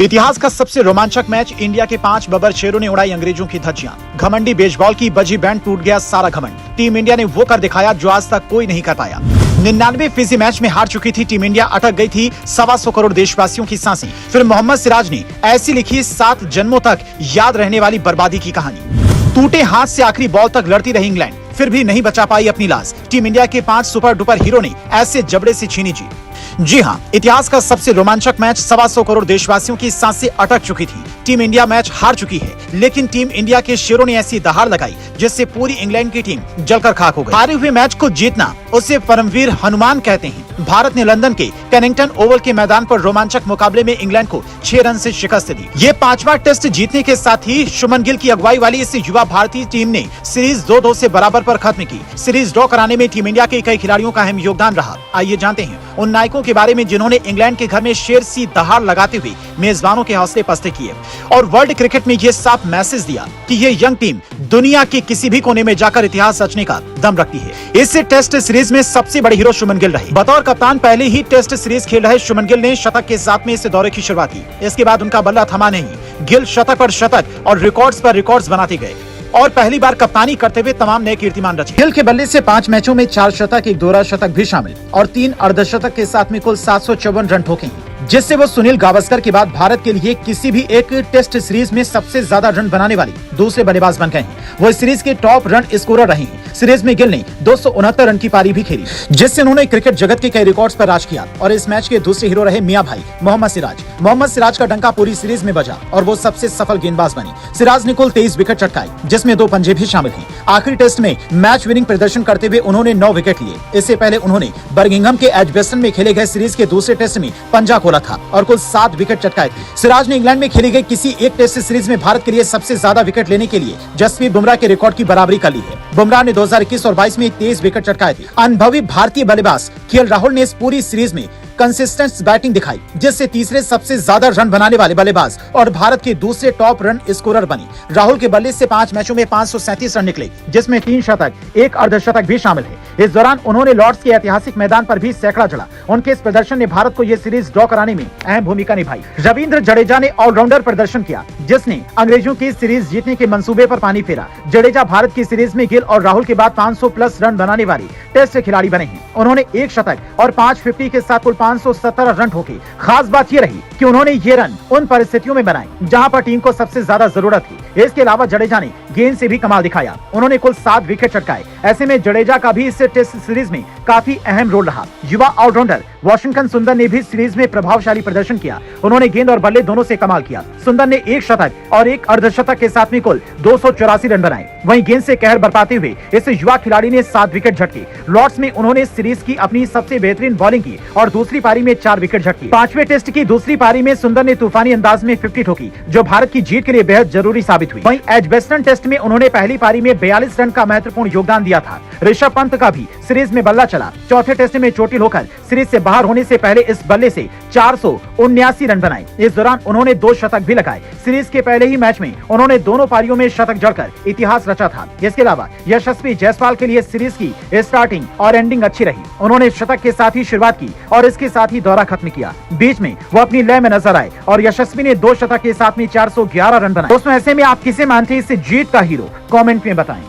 इतिहास का सबसे रोमांचक मैच, इंडिया के 5 बबर शेरों ने उड़ाई अंग्रेजों की धज्जियां। घमंडी बेसबॉल की बजी बैंड, टूट गया सारा घमंड। टीम इंडिया ने वो कर दिखाया जो आज तक कोई नहीं कर पाया। 99 फीसदी मैच में हार चुकी थी टीम इंडिया, अटक गई थी 125 करोड़ देशवासियों की सांसें। फिर मोहम्मद सिराज ने ऐसी लिखी 7 जन्मों तक याद रहने वाली बर्बादी की कहानी। टूटे हाथ से आखिरी बॉल तक लड़ती रही इंग्लैंड, फिर भी नहीं बचा पाई अपनी लाज। टीम इंडिया के 5 सुपर डुपर हीरो ने ऐसे जबड़े से छीनी जीत। जी हां, इतिहास का सबसे रोमांचक मैच, 125 करोड़ देशवासियों की सांसें अटक चुकी थी। टीम इंडिया मैच हार चुकी है, लेकिन टीम इंडिया के शेरों ने ऐसी दहाड़ लगाई जिससे पूरी इंग्लैंड की टीम जलकर खाक हो गई। हारे हुए मैच को जीतना, उसे परमवीर हनुमान कहते हैं। भारत ने लंदन के कैनिंगटन ओवल के मैदान पर रोमांचक मुकाबले में इंग्लैंड को 6 रन से शिकस्त दी। ये 5वां टेस्ट जीतने के साथ ही शुभमन गिल की अगुवाई वाली इस युवा भारतीय टीम ने सीरीज 2-2 से बराबर पर खत्म की। सीरीज ड्रॉ कराने में टीम इंडिया के कई खिलाड़ियों का अहम योगदान रहा। आइए जानते हैं उन नायकों के बारे में जिन्होंने इंग्लैंड के घर में शेर सी दहाड़ लगाते हुए मेजबानों के हौसले पस्ते किए और वर्ल्ड क्रिकेट में ये साफ मैसेज दिया कि ये यंग टीम दुनिया के किसी भी कोने में जाकर इतिहास रचने का दम रखती है। इस टेस्ट सीरीज में सबसे बड़े हीरो शुभमन गिल रहे। बतौर कप्तान पहले ही टेस्ट सीरीज खेल रहे शुभमन गिल ने शतक के साथ में इस दौरे की शुरुआत की। इसके बाद उनका बल्ला थमा नहीं। गिल शतक पर शतक और रिकॉर्ड्स पर रिकॉर्ड्स बनाते गए और पहली बार कप्तानी करते हुए तमाम नए कीर्तिमान रचे। गिल के बल्ले से 5 मैचों में 4 शतक, 1 दोहरा शतक भी शामिल और 3 अर्धशतक के साथ में कुल 754 रन ठोके, जिससे वो सुनील गावस्कर के बाद भारत के लिए किसी भी एक टेस्ट सीरीज में सबसे ज्यादा रन बनाने वाले दूसरे बल्लेबाज बन गए हैं। वो इस सीरीज के टॉप रन स्कोरर रहे हैं। सीरीज में गिल ने 269 रन की पारी भी खेली, जिससे उन्होंने क्रिकेट जगत के कई रिकॉर्ड्स पर राज किया। और इस मैच के दूसरे हीरो रहे मियां भाई मोहम्मद सिराज। मोहम्मद सिराज का डंका पूरी सीरीज में बजा और वो सबसे सफल गेंदबाज बने। सिराज ने कुल 23 विकेट चटकाए, जिसमें 2 पंजे भी शामिल हैं। आखिरी टेस्ट में मैच विनिंग प्रदर्शन करते हुए उन्होंने 9 विकेट लिए। इससे पहले उन्होंने बर्मिंघम के एजबेस्टन में खेले गए सीरीज के दूसरे टेस्ट में पंजा खोला था और कुल 7 विकेट चटकाए थे। सिराज ने इंग्लैंड में खेली गई किसी एक टेस्ट सीरीज में भारत के लिए सबसे ज्यादा विकेट लेने के लिए जसप्रीत बुमराह के रिकॉर्ड की बराबरी कर ली है। बुमराह ने 2021 और 22 में 23 विकेट चटकाए थे। अनुभवी भारतीय बल्लेबाज केएल राहुल ने इस पूरी सीरीज में कंसिस्टेंट बैटिंग दिखाई, जिससे तीसरे सबसे ज्यादा रन बनाने वाले बल्लेबाज और भारत के दूसरे टॉप रन स्कोरर बने। राहुल के बल्ले से 5 मैचों में 537 रन निकले, जिसमें 3 शतक, 1 अर्धशतक भी शामिल है। इस दौरान उन्होंने लॉर्ड्स के ऐतिहासिक मैदान पर भी सैकड़ा जड़ा। उनके इस प्रदर्शन ने भारत को यह सीरीज ड्रॉ कराने में अहम भूमिका निभाई। रविंद्र जडेजा ने ऑलराउंडर प्रदर्शन किया, जिसने अंग्रेजों की सीरीज जीतने के मंसूबे पर पानी फेरा। जडेजा भारत की सीरीज में गिल और राहुल के बाद 500 प्लस रन बनाने वाले टेस्ट खिलाड़ी बने हैं। उन्होंने 1 शतक और 5 50 के साथ कुल 517 रन ठोके। खास बात ये रही कि उन्होंने ये रन उन परिस्थितियों में बनाए जहां पर टीम को सबसे ज्यादा जरूरत थी। इसके अलावा जडेजा ने गेंद से भी कमाल दिखाया। उन्होंने कुल 7 विकेट चटकाए। ऐसे में जडेजा का भी इस टेस्ट सीरीज में काफी अहम रोल रहा। युवा ऑलराउंडर वॉशिंगटन सुंदर ने भी सीरीज में प्रभावशाली प्रदर्शन किया। उन्होंने गेंद और बल्ले दोनों से कमाल किया। सुंदर ने 1 शतक और 1 अर्धशतक के साथ में कुल 284 रन बनाए। वहीं गेंद से कहर बरपाते हुए इस युवा खिलाड़ी ने 7 विकेट झटके। लॉर्ड्स में उन्होंने सीरीज की अपनी सबसे बेहतरीन बॉलिंग की और दूसरी पारी में 4 विकेट झटके। 5वें टेस्ट की दूसरी पारी में सुंदर ने तूफानी अंदाज में 50 ठोकी, जो भारत की जीत के लिए बेहद जरूरी साबित हुई। वहीं एजबेस्टन टेस्ट में उन्होंने पहली पारी में 42 रन का महत्वपूर्ण योगदान दिया था। ऋषभ पंत का भी सीरीज में बल्ला चला। चौथे टेस्ट में चोटिल होकर सीरीज से बाहर होने से पहले इस बल्ले से 479 रन बनाए। इस दौरान उन्होंने 2 शतक भी लगाए। सीरीज के पहले ही मैच में उन्होंने दोनों पारियों में शतक जड़कर इतिहास रचा था। इसके अलावा यशस्वी जायसवाल के लिए सीरीज की स्टार्टिंग और एंडिंग अच्छी रही। उन्होंने शतक के साथ ही शुरुआत की और इसके साथ ही दौरा खत्म किया। बीच में वो अपनी लय में नजर आए और यशस्वी ने 2 शतक के साथ में 411 रन बनाए। दोस्तों, ऐसे में आप किसे मानते हैं इस जीत का हीरो? कमेंट में बताएं।